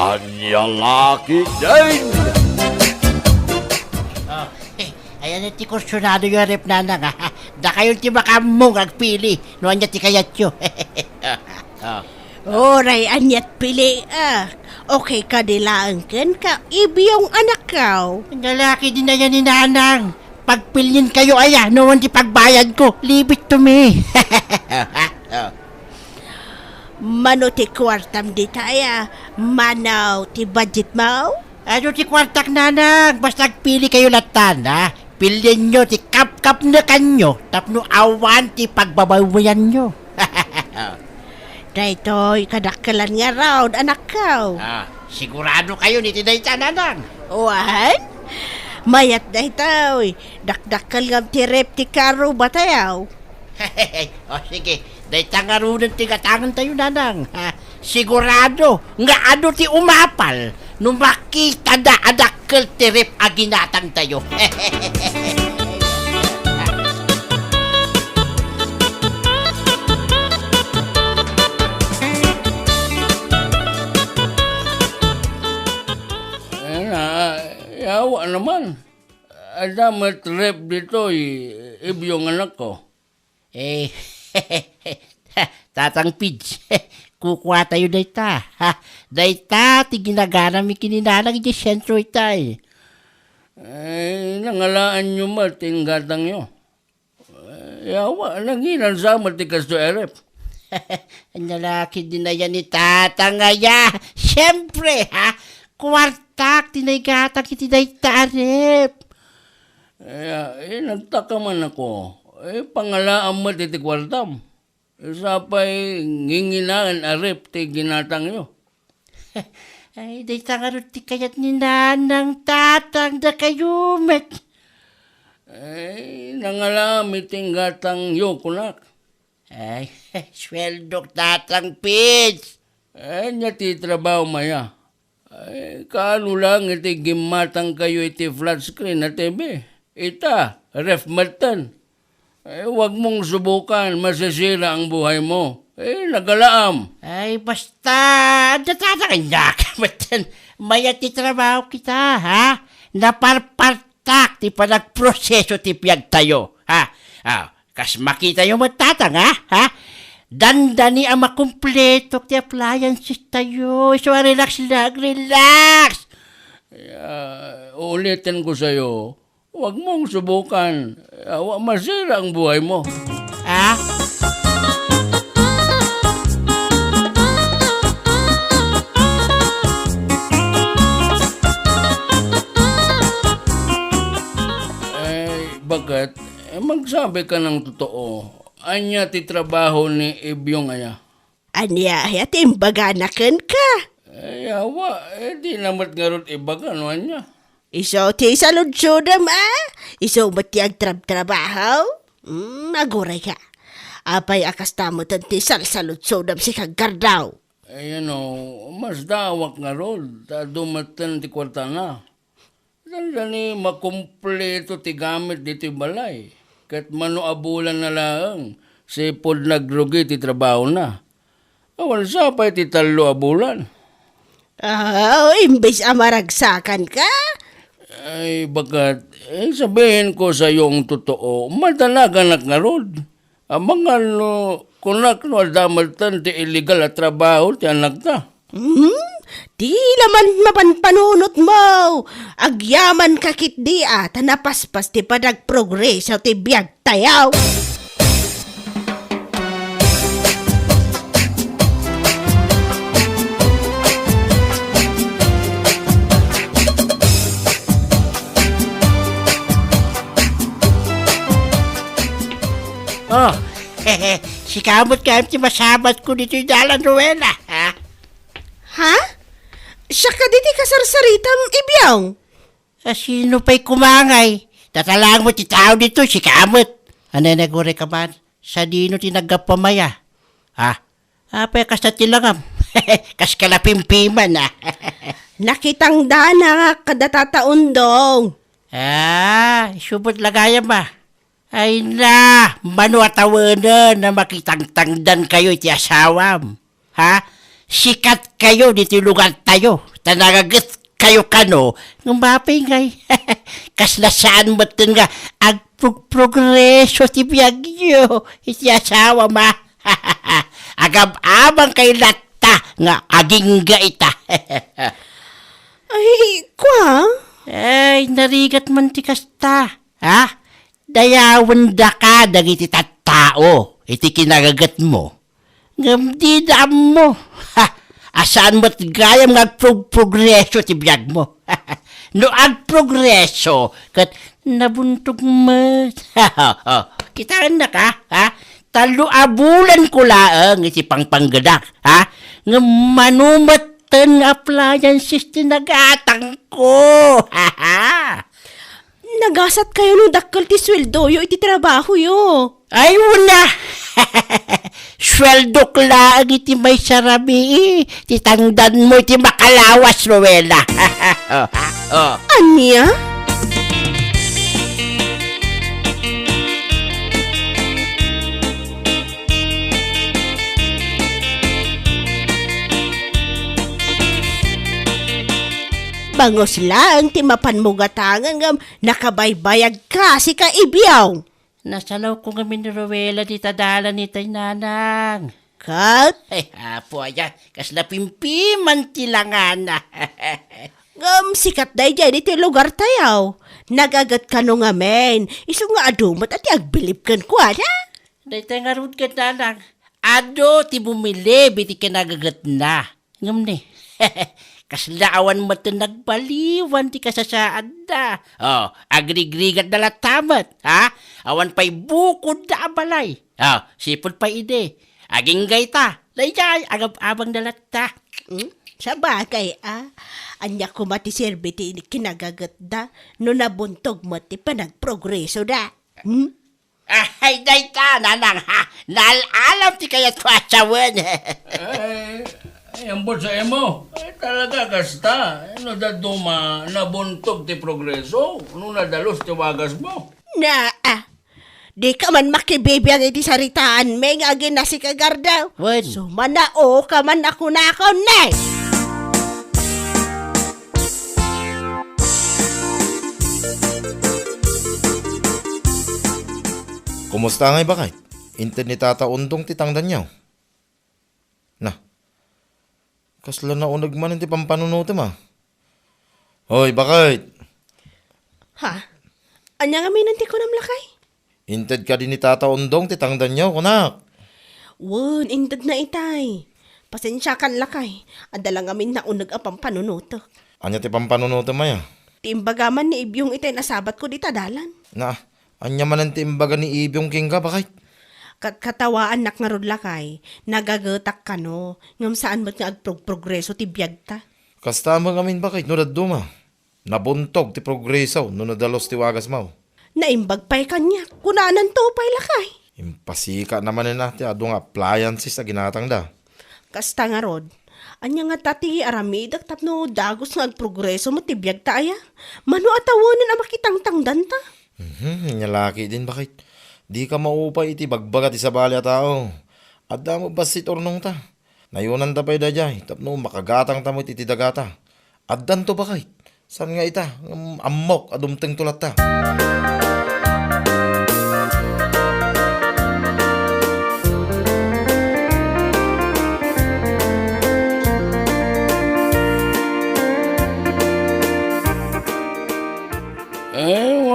Anya laki din! Oh, ayan ti kursunado yung rep nanang ha. Da kayo ti makamong agpili. No anya ti kayatyo. Oray, anyat pili Okay ka dilaan ken ka, ibiyong anak kaw. Ang lalaki din na yan ni nanang. Pagpilin kayo aya, no ti pagbayad ko. Leave it to me. Mano ti kwartam di taya, manaw ti budget mo? Ano ti kwartak nanang? Basta agpili kayo latan ha. Pilin nyo ti kap-kap na kanyo. Tapno awan ti pagbabawayan nyo. Daytoy, kadakkelan nga raw, anak kaw. Sigurado kayo ni tinayta nanang. Wan? Mayat daytoy, dakdakkal ngam ti rep ti karo batayaw. O sige, dayta nga runan ti gatangan tayo nanang. Sigurado nga ano ti umapal nung makita da adakkel ti rep aginatang tayo. Yawa naman. Adamat rep dito, ibiyong anak ko. Tatang Pids, kukuha tayo dayta. Dayta, ti ginagana mi kininanang iti sentro itay. Nangalaan nyo mating gatang nyo. Yawa, nanginan sa ti kasto erep. Ang lalaki din na yan ni tatang aya. Siyempre, kwartak, tinaygatak iti dayta arep. Nagtaka man ako. Pangalaan mo ti kwartam. Sapay nginginaan arep ti ginatang nyo. Ay, dayta nga rin ti kayat ni nanang tatang da kayo, met. Nangalami ting gatang nyo, kunak. Ay, sweldok tatang Pids. Nya ti trabaho maya. Kaano lang iti gimatang kayo iti flat screen na TV. Ita, ref matan. Huwag mong subukan, masisira ang buhay mo. Nagalaam. Ay, basta, datatakan na kamatan. Maya ti trabaho kita, ha? Naparpartak, ti panagproseso ti piyag tayo, ha? Kas makita yung matatang, ha? Dandani ang makumpleto ti appliances tayo. So, relax lang, relax. Ulitin ko sa'yo, huwag mong subukan. Masira ang buhay mo. Ha? Bakit? Magsabi ka ng totoo. Anya ti trabaho ni Ibyong aya. Anya, timbaganakan ka. Yawa, di namat nga ron ibaga, no anya? Iso ti saludsudam, Iso matiag trabaho? Aguray ka. Apay akas tamutan ti saludsudam si kagardaw. Mas dawak nga ron. Dumatan ti kwarta na. Dandani makumpleto ti gamit dito balay. Kat manuabulan na lang, sipod nagrugi ti trabaho na. Awan sa pa ti talo abulan. Imbes amaragsakan ka? Ay, bagat, sabihin ko sa iyong totoo, madalaga nga rod. Amang kunak no adamaltan ti illegal at trabaho ti anak ta. Di laman mapanpanunot mo. Agyaman kakit di tanapaspas ti padag progreso ti biyag tayaw. Oh, si kamot ti masabat ko dito yung dalan, Rowena, ha? Ha? Siya ka diti kasarsaritam ibyong. Sino pa'y kumangay? Tatalang mo ti tao dito, si kamot. Ano nagure ka man? Sa dino tinagapamaya. Ha? Apay kas na tilangam. Kas kalapimpiman, ha? Nakitang dana nga kadatataon dong. Subot lagayam ba? Ay na, manuatawanan na makitang-tangdan kayo iti asawam. Ha? Sikat kayo dito lugar tayo. Tanagagat kayo kano, ng mapingay. Kas nasaan mo nga, ag progreso ti biyag nyo, iti asawa ma. Agab-abang kay latta, nga aging ita. Ay, kwa? Ay, narigat man ti kasta. Ha? Dayawan da ka, dagiti tattao, iti kinagagat mo. Ngam di dam mo. Ha? Asaan mo't gayam nga progreso ti biyag mo. No ag progreso, kat nabuntog mo. Kitaan na ka, ha? Talo abulan ko laang iti pangpanggadak, ha? Nga manumatan appliances tinagatang ko, ha ha? Nagasat kayo nung dakkel ti sweldo yo iti trabaho yo. Ay, wala. Sweldo klaang iti may sarabi. Titangdan mo iti makalawas, Rowela. Anya? Bangos lang ti mapan mo gatangan ngam nakabaybayag ka si kaibiyaw. Nasalaw ko kami ni Rowela di tadala ni tay nanang. Kat? Ay, hapo ayan. Kas napimpiman tilangan na. Ngam sikat day dyan iti lugar tayaw. Nagagat ka no nga men. Iso nga adumat at agbilip kan ko ada. Dahil nga rood ka nanang. Ado ti bumili, biti ka nagagat na. Ngam ni. Kaslaawan mo ito nagbaliwan ti kasasaan na. Oh, agrigrigat na latamat, ha? Awan pa'y bukod na abalay. Oh, sipod pa ide. Aging gayta. Layay, agab-abang dalata. Sa bagay Anya ko mati serbiti kinagagat da. No nabuntog mo ti panagprogreso da. Ay, dayta, nanang, ha? Nalalam ti kayat pasawan. Ay, ambot sa emo. Ay, talaga kasta. Ano da duma, nabuntog ti progreso? Ano nadalos ti wagas mo? Di ka man makibibiyang iti saritaan, may nga na si kagardaw. Wen. So manao ka man ako na ako, nay! Kumusta ngay bakit? Inted ni Tata Undong titangdan niyaw. Nah, kasla na unag man ti pampanunutim Hoy, bakit? Ha? Anya nga minanti ko namlakay? Inted ka din ni Tata Undong titangdan niyaw, kunak. Wun, indad na itay. Pasensya kan lakay. Adala nga min naunag apang panunuto. Anya ti pampanunutim maya? Tiimbagaman ni Ibyong itay nasabat ko di tadalan. Na, anya man ang timbaga ni Ibyong King ka, bakit? Katawaan nak nga rod lakay. Nagagatak ka no. Ngam saan ba't nga agprogreso ti biyag ta? Kastama ngamin bakit? No daduma. Nabuntog ti progreso no nadalos ti wagas mo. Naimbag pa'y kanya. Kunanan to pa'y lakay. Impasika naman na ti adong appliances na ginatang da. Kasta nga rod. Anya nga tati aramidak tapno dagos nga agprogreso mo ti biyag ta aya. Mano atawonan ang makitangtangdan ta? Nyalaki din bakit? Di ka maupay iti bagbagat isa bali a tao. Adda mo basit ornong ta. Nayunan ta pa'y dajay. Tapno makagatang ta mo iti dagata. Addan to bakit? San nga ita? Amok adumteng tulat ta.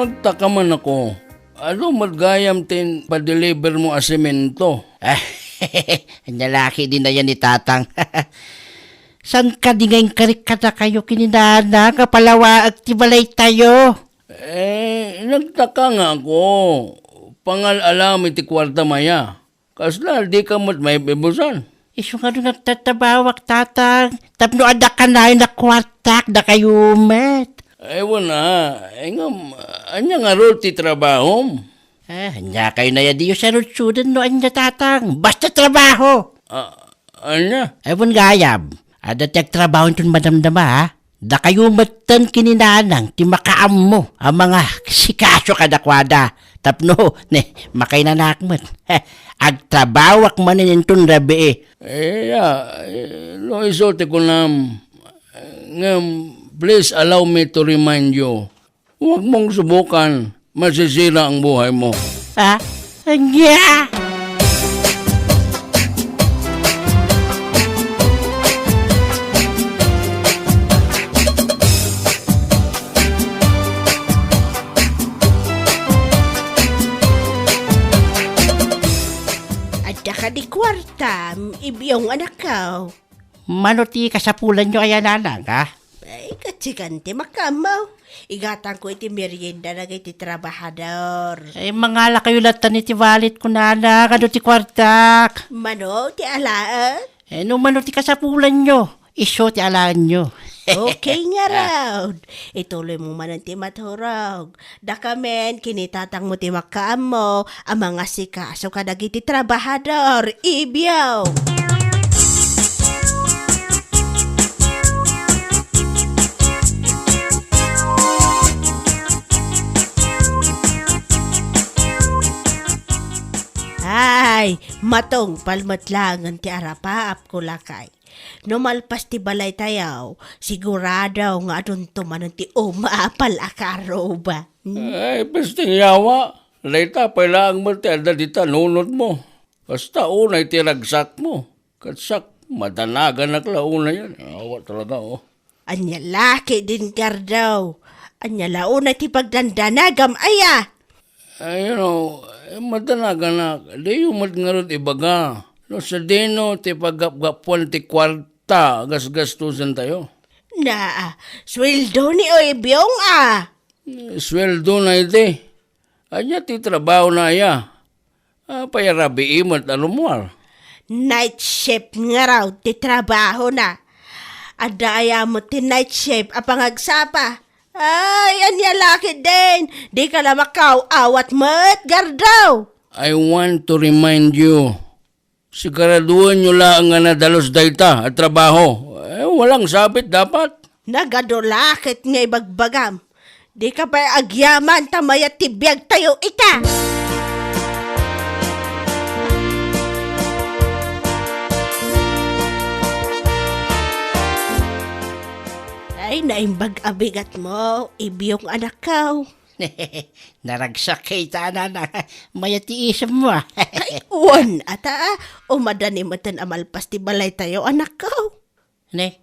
Wag ta ka man ako. Ano magayam tin pa-deliver mo a semento? Ang lalaki din na yan ni Tatang. San ka di ngayon karikata kayo kininana kapalawa at tibalay tayo? Nagtaka nga ako. Pangal-alam iti kwarta maya. Kasla, di ka mo't may bibusan. Iso nga rin nagtatabawak, Tatang. Tapno adak ka na yung nakwartak na kayo met. Wala. Anya nga ro ti trabaho? Anya kayo na yadiyo sa rutsudan no anya, Tatang. Basta trabaho. Anya? Ewan gayab. Ada tiyag trabaho itong madamdama, ha? Da kayo matan kininanang ti makaam mo ang mga sikaso kadakwada. Tapno, makay nanakmat. Agtrabawak manin itong rabi lo isote ko nam. Please allow me to remind you. Huwag mong subukan. Masisira ang buhay mo. Ha? Anya! Adda ka di kwarta, ibiyong anak ka. Manuti kasapulan nyo kaya nanang, ha? Ay, katsikante makamaw. Igatan ko iti merienda na iti trabahador. Eh, mangala kayo latan iti walit ko nanang, ano ti kwartak? Mano, ti alaan? Eh, no manuti kasapulan nyo, iso ti alaan nyo. Okay nga raw. Ituloy mo man ang timaturog. Dakamen, kinitatang mo ti makaam mo, ang mga sikaso ka nagiti trabahador, ibiyaw. Ay, matong palmatlangan ti arapaap ko lakay. No malpas ti balay tayaw, sigurado nga adun tumanon ti umaapal akaro ba? Ay, pesting yawa. Laita, pailangan mo ti alda dita nunod mo. Basta unay ti ragsak mo. Katsak, madanagan na klauna yan. Awa talaga, oh. Anya laki din kardaw. Anya launa ti pagdandanagam aya. Ay, madanagan na. Di yung matngarot ibaga. No, sa dino, ti pagapgapuan ti kwarta, gasgastusan tayo. Na, sweldo ni Oibyong Sweldo na iti. Anya ti trabaho na aya. Payarabi imot alumuar. Night shift nga raw ti trabaho na. Adaya mo ti night shift apangagsapa. Ay, anya laki din. Di ka na makaw awat mat gardaw. I want to remind you. Siguraduhan nyo lang nga nadalos dayta at trabaho. Walang sabit dapat. Nagadolakit nga ibagbagam. Di ka pa agyaman tamaya tibiyag tayo ita. Ay, naimbag abigat mo, ibiyong anak ka. Naragsak kay nanang, mayati isam mo, ah. Ay, uwan ata, umadani mo tan amalpas ti balay tayo anak ka. Ne,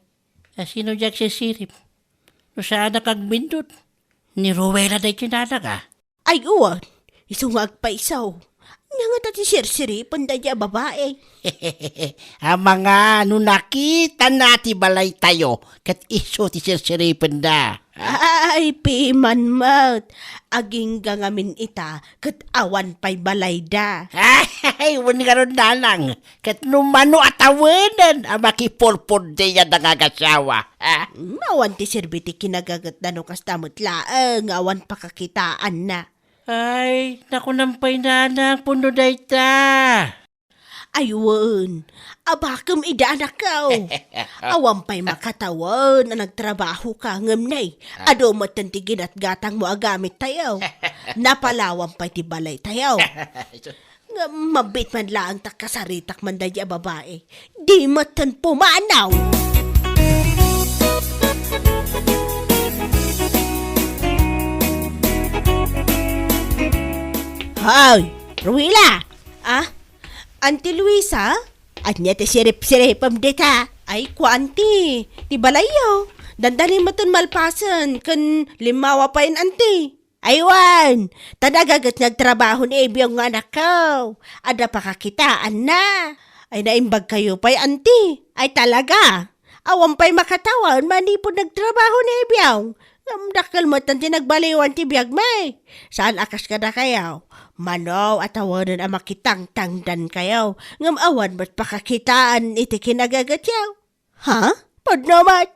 sino diyak si sirip? No saan nakagbindot? Ni Rowella na itinanang, ah. Ay, uwan, isungag pa isaw. Nga tati sirsiri, panday niya babae. Ang mga nakita nati balay tayo, kat iso ti sirsiripan da. Ay, piman mat. Aging gangamin ita, kat awan pa'y balay da. Ay, wani ka ron nanang, kat numano atawanan, ang makipulpod diya nangagasawa. Ah, Awan ti sirbiti kinagagat na no kastamot laang, awan pakakitaan na. ay, naku nampay nanang, puno day ta. Ayun, abakam ida anak ka. Awan pa'y makatawan na nagtrabaho ka ngamnay. Ado matantigin at gatang mo agamit tayo. Napalawan pa'y ti balay tayo. Nga mabit man lang takasaritak man dadya babae. Di matan pumanaw. Hoy, Ruila! Auntie Luisa? At niya ti sirip-siripam dita. Ay, kwanti. Ti balayo. Dandali mo ton malpasan. Kan limawa pa yun, auntie. Aywan, tanagagat nagtrabaho ni Ebiyong nga anak ko. Ada pa kakitaan na. Ay naimbag kayo pa'y, auntie. Ay talaga. Awan pa'y makatawan, manipod nagtrabaho ni Ebiyong. Dakal mo tan tinagbaliwan ti biyag may. Saan akas ka na kayaw? Manaw at awanan ang makitang-tangdan kayaw. Ngam awan ba't pakakitaan iti kinagagatyaw? Ha? Padnamat?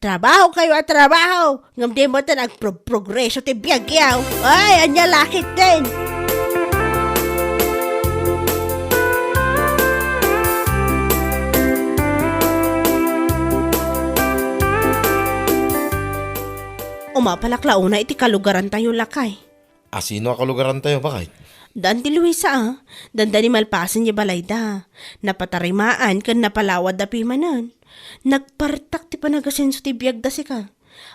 Trabaho kayo at trabaho. Ngam di mo tan agprogreso ti biyag yaw. Ay, anya lakit din. Umapalaklauna iti kalugaran tayo lakay. Sino akalugaran tayo, bakit? Dan ti Luisa, danda ni malpasan niya balayda. Napatarimaan kan napalawad da pimanan. Nagpartak ti panagasenso ti biyag da si ka.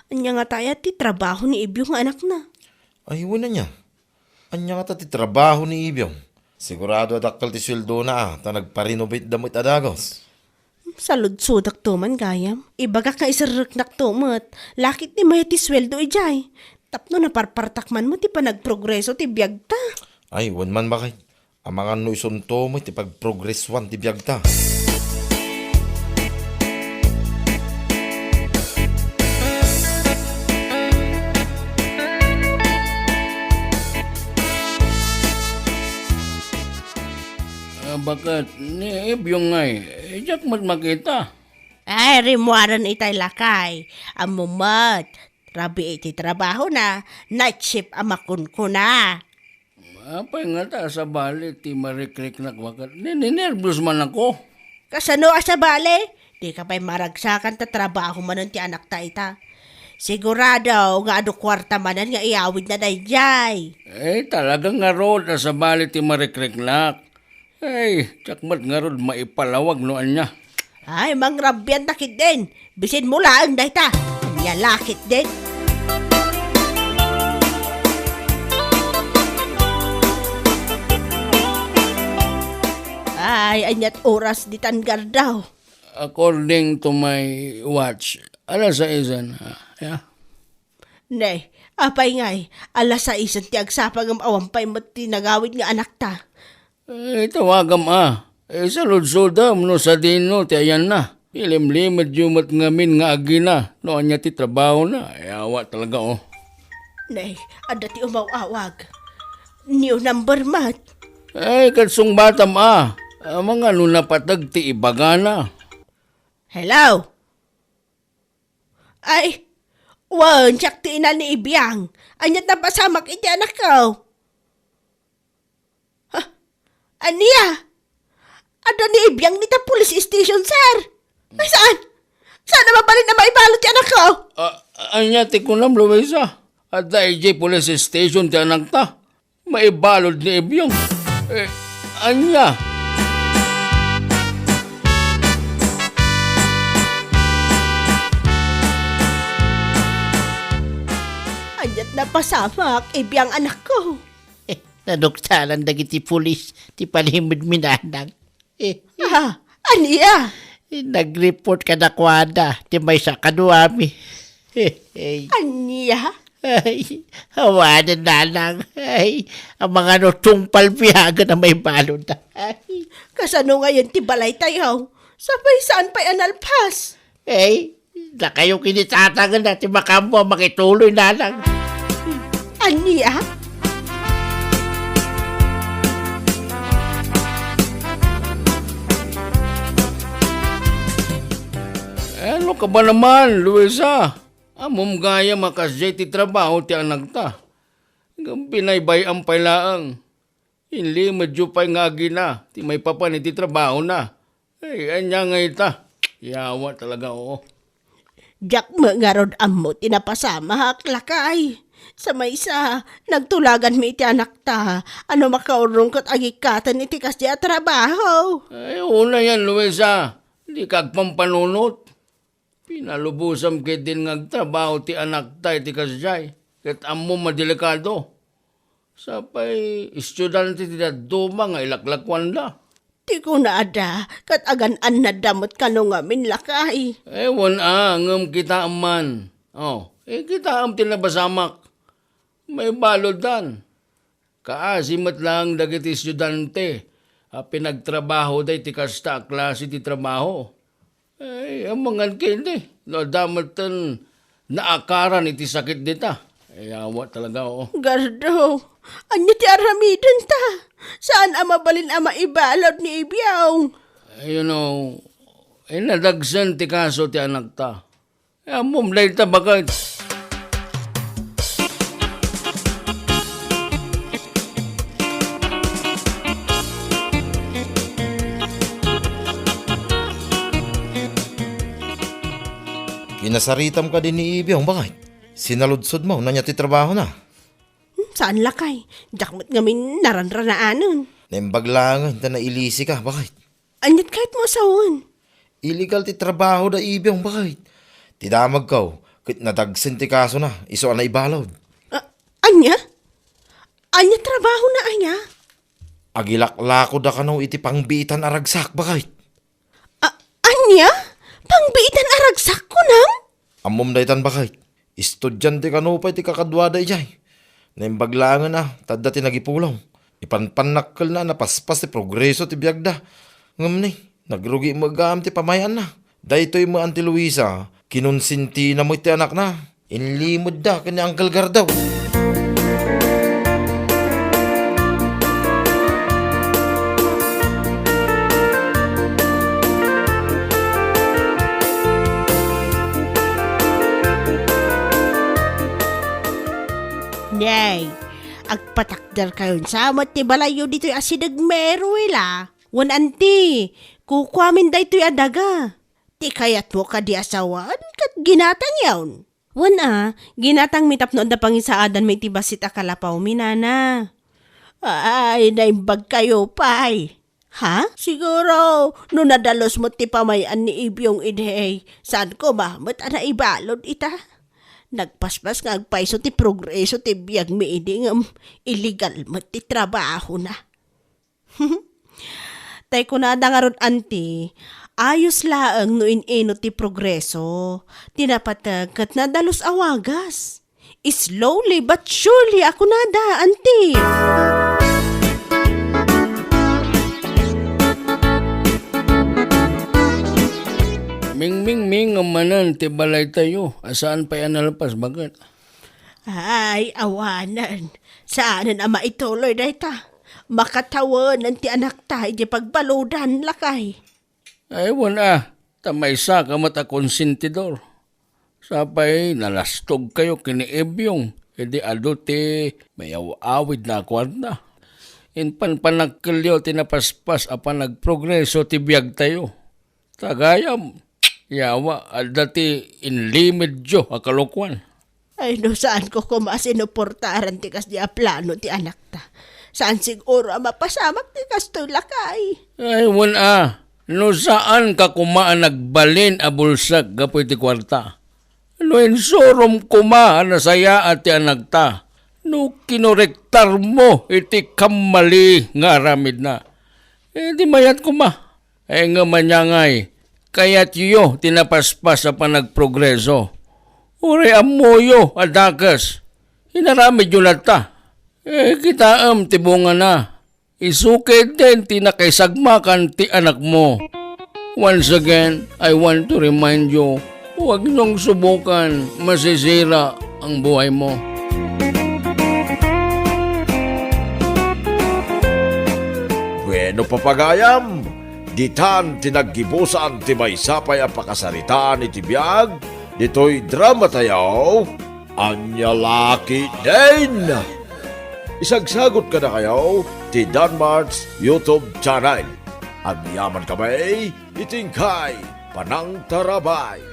Anya nga tayo ti trabaho ni Ibyo nga anak na. Ay, wala niya. Anya nga ta ti trabaho ni Ibyong. Sigurado adaktal ti sweldo na ta nagpa-renovate damit adagos. Salud-sudak to man gayam. Ibaga ka isarek nak tumat. Lakit ni maya ti sweldo ijay. Tapno na parpartakman mo ti panagprogreso ti biyag ta. Ay, wan man bakit. Ang mga nuisunto mo ti pag-progress ti biyag ta. Bakat ni Ibyong ngay, jak mat makita. Ay, rimuaran itay lakay. Amumat. Rabi iti trabaho na. Night shift amakun ko na. Apay nga ta sa bali, ti marikrik na wakat. Ninervous man ako. Kasano asa bale? Di ka pa'y maragsakan ta trabaho manon ti anak ta ita. Sigurado nga ado kwarta manan nga iawid na dayjay. Talagang nga rod na sa bali ti marikrik na. Tsakmat nga rod maipalawag noan niya. Ay, mangrabyan takit din. Bisin mo lang dahi ta. Nyalakit din. Ay, anyat oras di tanggar daw. According to my watch, alas 6 na. Yeah. Nay, apay ngay. Alas 6 ti agsapag ang awampay mo tinagawid nga anak ta. Tawagam sa ludsodam no sa dino ti ayan na. Ilimlimad yumat ngamin nga agina. Noon niya ti trabaho na. Awa talaga Nay, ada ti umawawag. New number mat. Katsong batam mga napatag ti ibagana. Hello? Ay, wan, siyak ti ina ni Ibiyang. Anyat na pasamak iti anak ko. Ha? Aniya? Ada ni Ibiyang dita police station, sir. Ay, saan? Saan na mabalin na maibalot ti anak ko? Anya ti kunam, Luisa. At IJ Police Station ti anak ta. Maibalod ni Ibyong. Anya? Anyat na pasamak, Ibiyang anak ko. Naduktalan dagiti pulis, ti palimod minanang. Aniya? Nag-report ka na kwada, ti may sa kanuami. Aniya? Ay, hawanan na lang. Ay, ang mga tungpal piyaga na may balon na. Ay, Kasano ngayon ti balay tayo? Sapay saan pa'y analpas? na kayo kinitatagan natin makambo makituloy na lang. Aniya? Ano ka ba naman, Luisa? Amom gaya makasya ti trabaho ti anak ta. Pinaybay ang pailaang. Hindi medyo pa'y nga gina. Ti may papan ti trabaho na. Anya nga ita. Yawa talaga Jack nga rod amo tinapasama haklakay. Sa may isa, nagtulagan mi iti anak ta. Ano makaurong kat agikatan iti kasya trabaho. Una yan, Luisa. Di kagpampanunot. Pinalubusam kay din ngagtrabaho ti anak ta iti kasyay. Kat amo madelikado. Sapay, estudyante ti daduma nga ilaklakwan da. Di ko na ada, kat agan-an na damot ka nung amin lakay. Ewan ngam kita man. Kita tinabasamak. May balodan. Kaasimat lang dagiti estudyante. Pinagtrabaho day ti kasta klase ti trabaho. Ang mga kindi. No, damatan naakaran iti sakit dita. Awa talaga Gardo, anya ti aramidan ta. Saan mabalin maibalod ni Ibiyaw? Nadagsan ti kaso ti anak ta. Mumlay ta bagay. Kinasaritam ka din ni Ibyong, bakit? Sinaludsod mo, nanya ti trabaho na. Saan lakay? Jakmat ngamin naranranaanon. Naimbaglangan, ta nailisi ka, bakit? Anyat kahit mo sawon. Illegal ti trabaho da ibiyong bakit. Tidamag kaw, kit nadagsin ti kaso na, iso na ibalod. Anya? Anya trabaho na anya? Agilaklako da kanaw iti pangbitan aragsak bakit. Anya? Pangbiitan aragsak ko nang? Amom daytan bakit. Estudyante kanaw pa iti kakadwada ijay. Naimbaglangan na, tadda ti nagipulong. Ipanpanakkel na napaspas ti progreso ti biyagda. Ngam ni, nagrugi mo agam ti pamayan na. Daytoy mo Auntie Luisa, kinunsinti na mo iti anak na. Inlimod da kanya Uncle Gardaw. Nay, agpatakdar kayon sa amat ti balayo dito'y asidag meruela. Wan anti, kukwamin da ito'y adaga. Ti kayat mo ka di asawan, kat ginatang yawn. Wan ginatang mitap noon da pangisaadan may tibasit akalapaw minana. Ay, naimbag kayo, pay. Ha? Siguro, no nadalos mo ti pamayan ni Ibyong idhey, saan ko ba? Mat ana ibalod ita? Nagpaspas nga agpaiso ti progreso ti biyag mi idi ngam illegal mo ti trabaho na. Tay ko na dangarod anti, ayos laang no inino ti progreso, tinapatag kat nadalos awagas. Slowly but surely ako nada, anti. Ming manan ti balay tayo. Asaan pa yan nalapas bagat? Ay, awanan. Saanan ama ituloy na ita? Makatawan ti anak tayo di pagbaludan lakay. Ay, wala. Tamaysa ka mata konsentidor. Sapay, nalastog kayo kini Ebyong. Hindi adote, may awid na kwarta. Inpanpanagkalyo tinapaspas apan nagprogreso ti biyag tayo. Tagayam, yawa, dati inlimid jo akalokwan. Ay, no saan ko kumasinuportaran ti kas di aplano ti anak ta. Saan siguro mapasamak ti kas to lakay. Ay, wala. No saan ka kumaan nagbalin a bulsak gapoy ti kwarta? No insurom kumaan na saya at ti anak ta. No kinorektar mo iti kamali nga aramid na. Di mayat kuma. Nga manyangay. Kaya't yo tinapaspas sa panagprogreso. Uri amoyo adakas. Inaramid yun lata. Kitaam tibunga na. Isukid din tinakaisagmakan ti anak mo. Once again, I want to remind you, huwag niyong subukan masisira ang buhay mo. Bueno papagayam, ditan tinaggibusan ti may sapay ang pakasaritaan iti biyag, dito'y drama tayo, Anyalaki din! Isagsagot ka na kayo ti Danmar's YouTube channel. Ang yaman kamay, itingkay, panang tarabay.